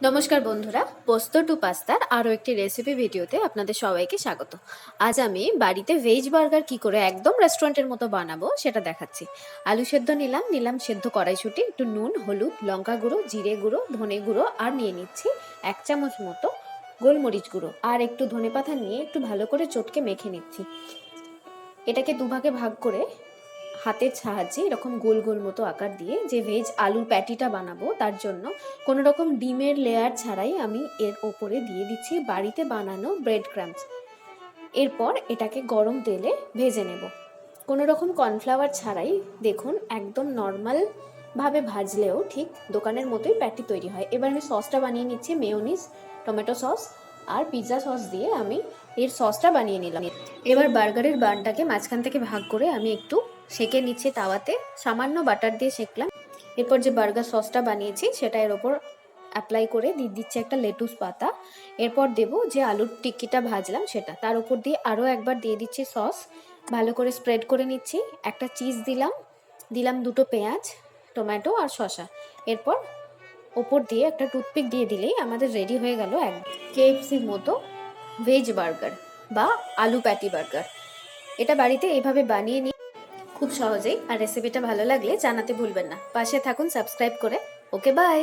নমস্কার বন্ধুরা, পোস্ত টু পাস্তার আরও একটি রেসিপি ভিডিওতে আপনাদের সবাইকে স্বাগত। আজ আমি বাড়িতে ভেজ বার্গার কি করে একদম রেস্টুরেন্টের মতো বানাবো সেটা দেখাচ্ছি। আলু সেদ্ধ নিলাম সেদ্ধ কড়াইশুঁটি, একটু নুন, হলুদ, লঙ্কা গুঁড়ো, জিরে গুঁড়ো, ধনে গুঁড়ো, আর নিয়ে নিচ্ছি 1 চামচ মতো গোলমরিচ গুঁড়ো, আর একটু ধনেপাতা নিয়ে একটু ভালো করে চটকে মেখে নিচ্ছি। এটাকে দুভাগে ভাগ করে হাতের সাহায্যে এরকম গোল গোল মতো আকার দিয়ে যে ভেজ আলুর প্যাটিটা বানাবো তার জন্য কোনো রকম ডিমের লেয়ার ছাড়াই আমি এর ওপরে দিয়ে দিচ্ছি বাড়িতে বানানো ব্রেড ক্রাম্বস। এরপর এটাকে গরম তেলে ভেজে নেব কোনো রকম কর্নফ্লাওয়ার ছাড়াই। দেখুন একদম নর্মাল ভাবে ভাজলেও ঠিক দোকানের মতোই প্যাটি তৈরি হয়। এবার আমি সসটা বানিয়ে নিচ্ছি, মেয়োনিজ, টমেটো সস আর পিৎজা সস দিয়ে আমি এর সসটা বানিয়ে নিলাম। এবার বার্গারের বানটাকে মাঝখান থেকে ভাগ করে আমি একটু সেঁকে নিচ্ছি তাওয়াতে, সামান্য বাটার দিয়ে সেঁকলাম। এরপর যে বার্গার সসটা বানিয়েছি সেটা এর ওপর অ্যাপ্লাই করে দিয়ে দিচ্ছি একটা লেটুস পাতা। এরপর দেবো যে আলুর টিক্কিটা ভাজলাম সেটা, তার উপর দিয়ে আরও একবার দিয়ে দিচ্ছি সস, ভালো করে স্প্রেড করে নিচ্ছি। একটা চিজ দিলাম 2টো পেঁয়াজ, টমেটো আর শসা। এরপর ওপর দিয়ে একটা টুথপিক দিয়ে দিলেই আমাদের রেডি হয়ে গেল এক কেএফসির মতো ভেজ বার্গার বা আলু প্যাটি বার্গার। এটা বাড়িতে এইভাবে বানিয়ে নিই খুব সহজেই। আর রেসিপিটা ভালো লাগলে জানাতে ভুলবেন না, পাশে থাকুন সাবস্ক্রাইব করে। ওকে, বাই।